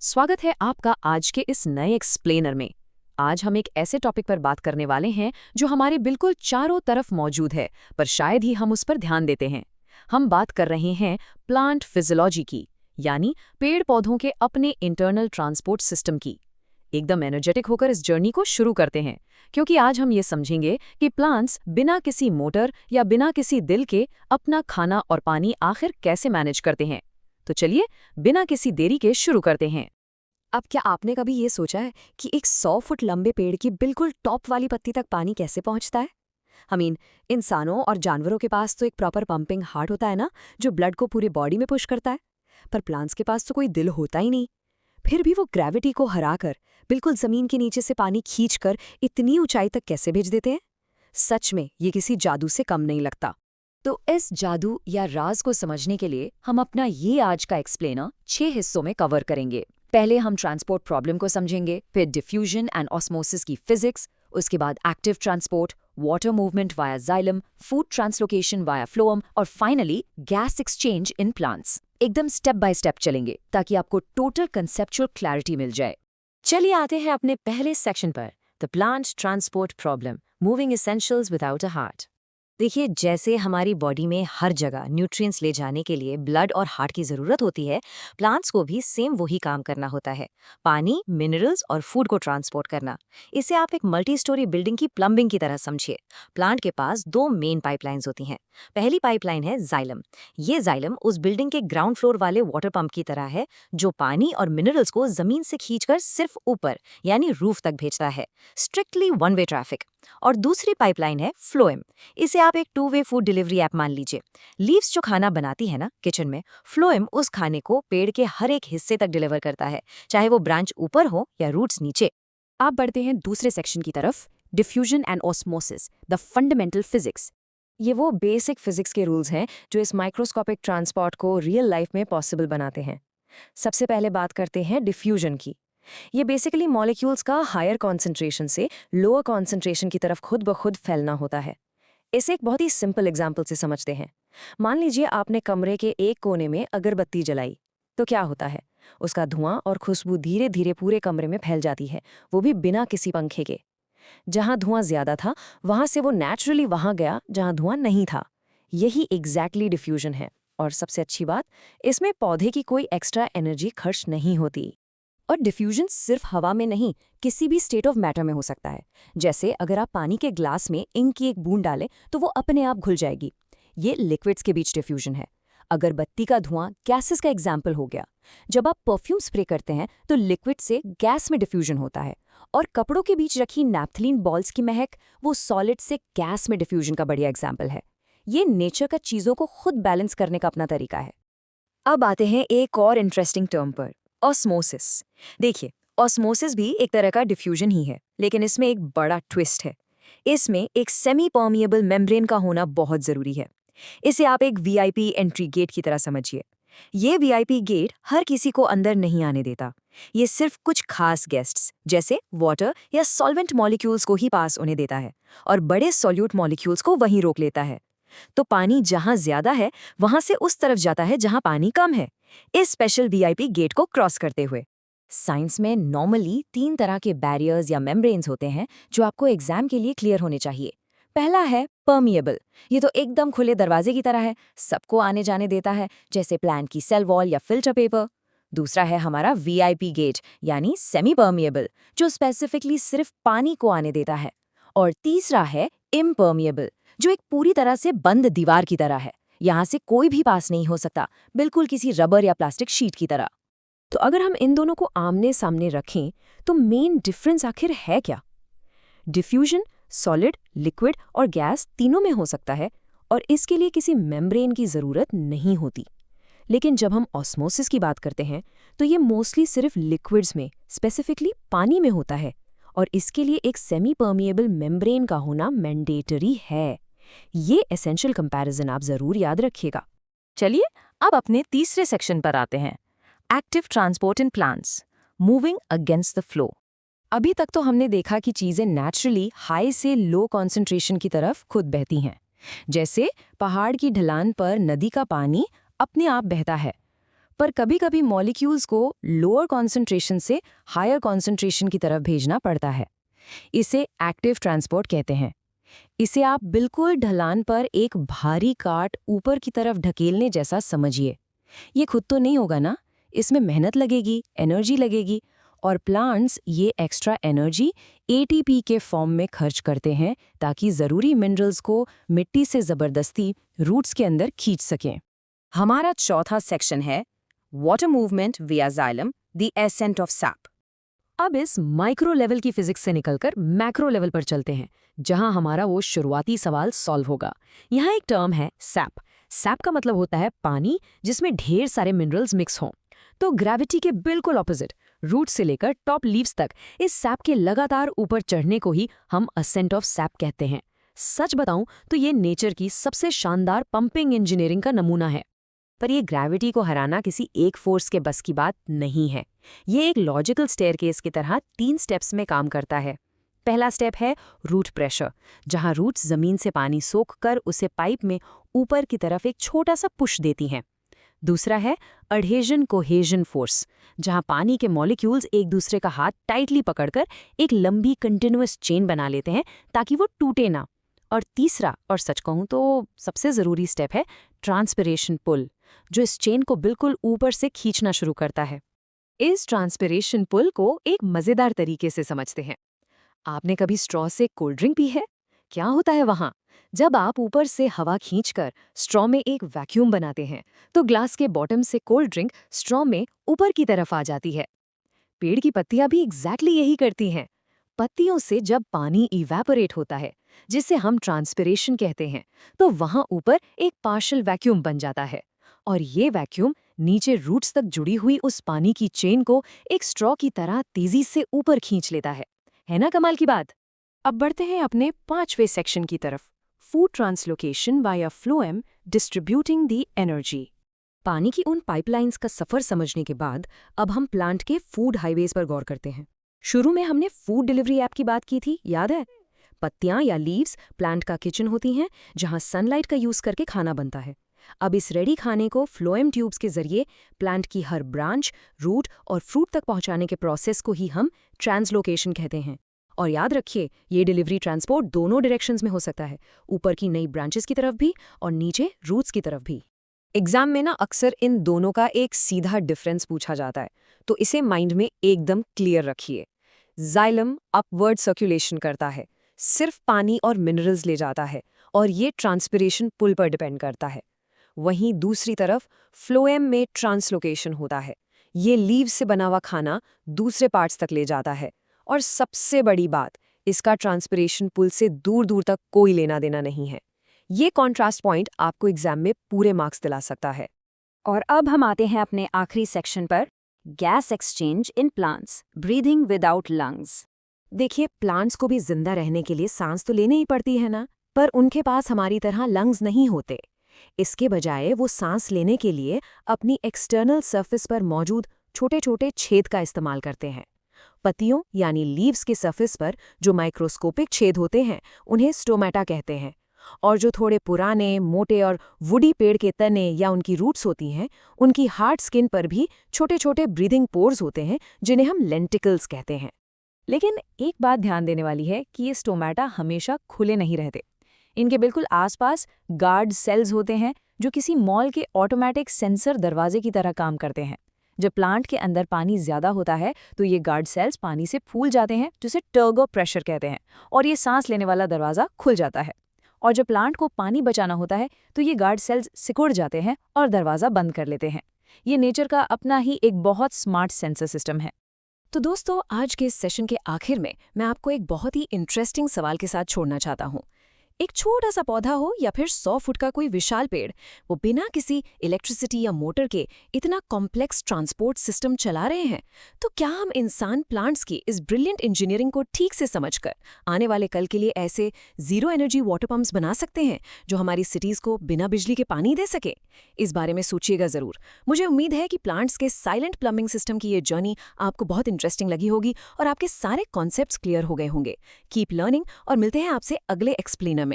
स्वागत है आपका आज के इस नए एक्सप्लेनर में। आज हम एक ऐसे टॉपिक पर बात करने वाले हैं जो हमारे बिल्कुल चारों तरफ मौजूद है, पर शायद ही हम उस पर ध्यान देते हैं। हम बात कर रहे हैं प्लांट फिजियोलॉजी की, यानी पेड़ पौधों के अपने इंटरनल ट्रांसपोर्ट सिस्टम की। एकदम एनर्जेटिक होकर इस जर्नी को शुरू करते हैं, क्योंकि आज हम ये समझेंगे कि प्लांट्स बिना किसी मोटर या बिना किसी दिल के अपना खाना और पानी आखिर कैसे मैनेज करते हैं। तो चलिए बिना किसी देरी के शुरू करते हैं। अब क्या आपने कभी ये सोचा है कि एक 100 फुट लंबे पेड़ की बिल्कुल टॉप वाली पत्ती तक पानी कैसे पहुंचता है? इंसानों और जानवरों के पास तो एक प्रॉपर पंपिंग हार्ट होता है ना, जो ब्लड को पूरे बॉडी में पुश करता है। पर प्लांट्स के पास तो कोई दिल होता ही नहीं। फिर भी वो ग्रेविटी को हराकर बिल्कुल जमीन के नीचे से पानी खींचकर इतनी ऊंचाई तक कैसे भेज देते हैं? सच में ये किसी जादू से कम नहीं लगता। तो इस जादू या राज को समझने के लिए हम अपना ये आज का एक्सप्लेनर 6 हिस्सों में कवर करेंगे। पहले हम ट्रांसपोर्ट प्रॉब्लम को समझेंगे, फिर डिफ्यूजन एंड ऑस्मोसिस की फिजिक्स, उसके बाद active transport, water movement via xylem, food translocation via phloem और finally gas exchange in plants. एकदम स्टेप बाय स्टेप चलेंगे ताकि आपको टोटल कंसेप्चुअल क्लैरिटी मिल जाए। चलिए आते हैं अपने पहले सेक्शन पर, the plant transport problem, moving essentials without a heart. देखिए, जैसे हमारी बॉडी में हर जगह न्यूट्रिएंट्स ले जाने के लिए ब्लड और हार्ट की ज़रूरत होती है, प्लांट्स को भी सेम वही काम करना होता है, पानी, मिनरल्स और फूड को ट्रांसपोर्ट करना। इसे आप एक मल्टी स्टोरी बिल्डिंग की प्लम्बिंग की तरह समझिए। प्लांट के पास 2 मेन पाइपलाइंस होती हैं। पहली पाइपलाइन है जाइलम। ये जाइलम उस बिल्डिंग के ग्राउंड फ्लोर वाले वाटर पंप की तरह है, जो पानी और मिनरल्स को जमीन से खींचकर सिर्फ ऊपर यानी रूफ तक भेजता है। Strictly one way traffic. और दूसरी पाइपलाइन है फ्लोएम। इसे आप एक 2 वे फूड डिलीवरी ऐप मान लीजिए। लीव्स जो खाना बनाती है ना किचन में, फ्लोएम उस खाने को पेड़ के हर एक हिस्से तक डिलीवर करता है, चाहे वो ब्रांच ऊपर हो या रूट्स नीचे। आप बढ़ते हैं दूसरे सेक्शन की तरफ, diffusion and osmosis, the fundamental physics. ये वो बेसिक फिजिक्स के रूल्स हैं जो इस माइक्रोस्कोपिक ट्रांसपोर्ट को रियल लाइफ में पॉसिबल बनाते हैं। सबसे पहले बात करते हैं डिफ्यूजन की। ये बेसिकली मॉलिक्यूल्स का हायर कॉन्सेंट्रेशन से लोअर कॉन्सेंट्रेशन की तरफ खुद ब खुद फैलना होता है। इसे एक बहुत ही सिंपल एग्जाम्पल से समझते हैं। मान लीजिए आपने कमरे के एक कोने में अगरबत्ती जलाई, तो क्या होता है? उसका धुआं और खुशबू धीरे धीरे पूरे कमरे में फैल जाती है, वो भी बिना किसी पंखे के। जहां धुआं ज्यादा था, वहां से वो नेचुरली वहां गया जहां धुआं नहीं था। यही एग्जैक्टली डिफ्यूजन है। और सबसे अच्छी बात, इसमें पौधे की कोई एक्स्ट्रा एनर्जी खर्च नहीं होती। और डिफ्यूजन सिर्फ हवा में नहीं, किसी भी स्टेट ऑफ मैटर में हो सकता है। जैसे अगर आप पानी के ग्लास में इंक की एक बूंद डालें तो वो अपने आप घुल जाएगी। ये लिक्विड्स के बीच डिफ्यूजन है। अगरबत्ती का धुआं गैसेस का एग्जाम्पल हो गया। जब आप परफ्यूम स्प्रे करते हैं तो लिक्विड से गैस में डिफ्यूजन होता है। और कपड़ों के बीच रखी नैप्थलीन बॉल्स की महक, वो सॉलिड से गैस में डिफ्यूजन का बढ़िया एग्जाम्पल है। ये नेचर का चीज़ों को खुद बैलेंस करने का अपना तरीका है। अब आते हैं एक और इंटरेस्टिंग टर्म पर, ऑस्मोसिस। देखिए, ऑस्मोसिस भी एक तरह का डिफ्यूजन ही है, लेकिन इसमें एक बड़ा ट्विस्ट है। इसमें एक सेमी परमिएबल मेम्ब्रेन का होना बहुत जरूरी है। इसे आप एक वीआईपी एंट्री गेट की तरह समझिए। ये वीआईपी गेट हर किसी को अंदर नहीं आने देता। ये सिर्फ कुछ खास गेस्ट्स जैसे वाटर या सॉल्वेंट मॉलिक्यूल्स को ही पास होने देता है, और बड़े सॉल्यूट मॉलिक्यूल्स को वहीं रोक लेता है। तो पानी जहां ज्यादा है, वहां से उस तरफ जाता है जहां पानी कम है, इस स्पेशल वीआईपी गेट को क्रॉस करते हुए। साइंस में नॉर्मली 3 तरह के बैरियर्स या मेम्ब्रेन्स होते हैं जो आपको एग्जाम के लिए क्लियर होने चाहिए। पहला है परमिएबल। ये तो एकदम खुले दरवाजे की तरह है, सबको आने जाने देता है, जैसे प्लांट की सेल वॉल या फिल्टर पेपर। दूसरा है हमारा वीआईपी गेट यानी सेमी परमिएबल, जो स्पेसिफिकली सिर्फ पानी को आने देता है। और तीसरा है इम्परमिएबल, जो एक पूरी तरह से बंद दीवार की तरह है। यहाँ से कोई भी पास नहीं हो सकता, बिल्कुल किसी रबर या प्लास्टिक शीट की तरह। तो अगर हम इन दोनों को आमने सामने रखें तो मेन डिफरेंस आखिर है क्या? डिफ्यूजन सॉलिड, लिक्विड और गैस तीनों में हो सकता है, और इसके लिए किसी मेम्ब्रेन की जरूरत नहीं होती। लेकिन जब हम ऑस्मोसिस की बात करते हैं तो ये मोस्टली सिर्फ लिक्विड्स में, स्पेसिफिकली पानी में होता है, और इसके लिए एक सेमी परमिएबल मेम्ब्रेन का होना मैंडेटरी है। ये एसेंशियल कंपैरिजन आप जरूर याद रखिएगा। चलिए अब अपने तीसरे सेक्शन पर आते हैं, active transport in plants, moving against the flow. अभी तक तो हमने देखा कि चीजें नेचुरली हाई से लो कॉन्सेंट्रेशन की तरफ खुद बहती हैं। जैसे पहाड़ की ढलान पर नदी का पानी अपने आप बहता है। पर कभी-कभी मॉलिक्यूल्स को लोअर कॉन्सेंट्रेशन से हायर कॉन्सेंट्रेशन की तरफ भेजना पड़ता है। इसे एक्टिव ट्रांसपोर्ट कहते हैं। इसे आप बिल्कुल ढलान पर एक भारी काट ऊपर की तरफ ढकेलने जैसा समझिए। ये खुद तो नहीं होगा ना, इसमें मेहनत लगेगी, एनर्जी लगेगी, और प्लांट्स ये एक्स्ट्रा एनर्जी एटीपी के फॉर्म में खर्च करते हैं ताकि ज़रूरी मिनरल्स को मिट्टी से ज़बरदस्ती रूट्स के अंदर खींच सकें। हमारा चौथा सेक्शन है वाटर मूवमेंट विया xylem, the ascent of SAP. अब इस माइक्रो लेवल की फिजिक्स से निकलकर मैक्रो लेवल पर चलते हैं, जहां हमारा वो शुरुआती सवाल सॉल्व होगा। यहाँ एक टर्म है सैप। सैप का मतलब होता है पानी जिसमें ढेर सारे मिनरल्स मिक्स हों। तो ग्रेविटी के बिल्कुल ऑपोजिट, रूट से लेकर टॉप लीव्स तक इस सैप के लगातार ऊपर चढ़ने को ही हम असेंट ऑफ सैप कहते हैं। सच बताऊं तो ये नेचर की सबसे शानदार पंपिंग इंजीनियरिंग का नमूना है। पर ये ग्रेविटी को हराना किसी एक फोर्स के बस की बात नहीं है। ये एक लॉजिकल स्टेयरकेस की तरह 3 स्टेप्स में काम करता है। पहला स्टेप है रूट प्रेशर, जहां रूट्स जमीन से पानी सोख कर उसे पाइप में ऊपर की तरफ एक छोटा सा पुश देती हैं। दूसरा है अडहेजन कोहेजन फोर्स, जहां पानी के मॉलिक्यूल्स एक दूसरे का हाथ टाइटली पकड़कर एक लंबी कंटिन्यूअस चेन बना लेते हैं ताकि वो टूटे ना। और तीसरा, और सच कहूं तो सबसे ज़रूरी स्टेप है ट्रांसपिरेशन पुल, जो इस चेन को बिल्कुल ऊपर से खींचना शुरू करता है। इस ट्रांसपिरेशन पुल को एक मजेदार तरीके से समझते हैं। आपने कभी स्ट्रॉ से कोल्ड ड्रिंक पी है? क्या होता है वहां? जब आप ऊपर से हवा खींचकर स्ट्रॉ में एक वैक्यूम बनाते हैं, तो ग्लास के बॉटम से कोल्ड ड्रिंक स्ट्रॉ में ऊपर की तरफ आ जाती है। पेड़ की पत्तियां भी एग्जैक्टली यही करती हैं। पत्तियों से जब पानी इवेपोरेट होता है, जिसे हम ट्रांसपिरेशन कहते हैं, तो वहां ऊपर एक पार्शियल वैक्यूम बन जाता है, और ये वैक्यूम नीचे रूट्स तक जुड़ी हुई उस पानी की चेन को एक स्ट्रॉ की तरह तेजी से ऊपर खींच लेता है ना कमाल की बात? अब बढ़ते हैं अपने 5वें सेक्शन की तरफ, food translocation via phloem distributing the energy. पानी की उन पाइपलाइंस का सफर समझने के बाद अब हम प्लांट के फूड हाईवेज पर गौर करते हैं। शुरू में हमने फूड डिलीवरी ऐप की बात की थी, याद है? पत्तियां या लीव्स प्लांट का किचन होती हैं, जहां सनलाइट का यूज करके खाना बनता है। अब इस रेडी खाने को फ्लोएम ट्यूब्स के जरिए प्लांट की हर ब्रांच, रूट और फ्रूट तक पहुंचाने के प्रोसेस को ही हम ट्रांसलोकेशन कहते हैं। और याद रखिए, ये डिलीवरी ट्रांसपोर्ट दोनों डायरेक्शंस में हो सकता है, ऊपर की नई ब्रांचेस की तरफ भी और नीचे रूट्स की तरफ भी। एग्जाम में ना अक्सर इन दोनों का एक सीधा डिफरेंस पूछा जाता है, तो इसे माइंड में एकदम क्लियर रखिए। जाइलम अपवर्ड सर्कुलेशन करता है, सिर्फ पानी और मिनरल्स ले जाता है, और ये ट्रांसपिरेशन पुल पर डिपेंड करता है। वहीं दूसरी तरफ फ्लोएम में ट्रांसलोकेशन होता है, ये लीव्स से बना हुआ खाना दूसरे पार्ट्स तक ले जाता है, और सबसे बड़ी बात, इसका ट्रांसपिरेशन पुल से दूर दूर तक कोई लेना देना नहीं है। ये कॉन्ट्रास्ट पॉइंट आपको एग्जाम में पूरे मार्क्स दिला सकता है। और अब हम आते हैं अपने आखिरी सेक्शन पर, gas exchange in plants, breathing without lungs. देखिए, प्लांट्स को भी जिंदा रहने के लिए सांस तो लेनी ही पड़ती है ना, पर उनके पास हमारी तरह लंग्स नहीं होते। इसके बजाय वो सांस लेने के लिए अपनी एक्सटर्नल सरफेस पर मौजूद छोटे छोटे छेद का इस्तेमाल करते हैं। पत्तियों यानी लीव्स के सरफेस पर जो माइक्रोस्कोपिक छेद होते हैं, उन्हें स्टोमेटा कहते हैं। और जो थोड़े पुराने, मोटे और वुडी पेड़ के तने या उनकी रूट्स होती हैं, उनकी हार्ड स्किन पर भी छोटे छोटे ब्रीदिंग पोर्स होते हैं, जिन्हें हम लेंटिकल्स कहते हैं। लेकिन एक बात ध्यान देने वाली है कि ये स्टोमेटा हमेशा खुले नहीं रहते। इनके बिल्कुल आसपास गार्ड सेल्स होते हैं, जो किसी मॉल के ऑटोमेटिक सेंसर दरवाजे की तरह काम करते हैं। जब प्लांट के अंदर पानी ज्यादा होता है तो ये गार्ड सेल्स पानी से फूल जाते हैं, जिसे टर्गो प्रेशर कहते हैं, और ये सांस लेने वाला दरवाजा खुल जाता है। और जब प्लांट को पानी बचाना होता है तो ये गार्ड सेल्स सिकुड़ जाते हैं और दरवाजा बंद कर लेते हैं। ये नेचर का अपना ही एक बहुत स्मार्ट सेंसर सिस्टम है। तो दोस्तों, आज के इस सेशन के आखिर में मैं आपको एक बहुत ही इंटरेस्टिंग सवाल के साथ छोड़ना चाहता हूँ। एक छोटा सा पौधा हो या फिर 100 फुट का कोई विशाल पेड़, वो बिना किसी इलेक्ट्रिसिटी या मोटर के इतना कॉम्प्लेक्स ट्रांसपोर्ट सिस्टम चला रहे हैं। तो क्या हम इंसान प्लांट्स की इस ब्रिलियंट इंजीनियरिंग को ठीक से समझकर आने वाले कल के लिए ऐसे जीरो एनर्जी वाटर पंप्स बना सकते हैं जो हमारी सिटीज को बिना बिजली के पानी दे सके? इस बारे में सोचिएगा जरूर। मुझे उम्मीद है कि प्लांट्स के साइलेंट प्लम्बिंग सिस्टम की ये जर्नी आपको बहुत इंटरेस्टिंग लगी होगी और आपके सारे कॉन्सेप्ट्स क्लियर हो गए होंगे। कीप लर्निंग और मिलते हैं आपसे अगले एक्सप्लेनर में।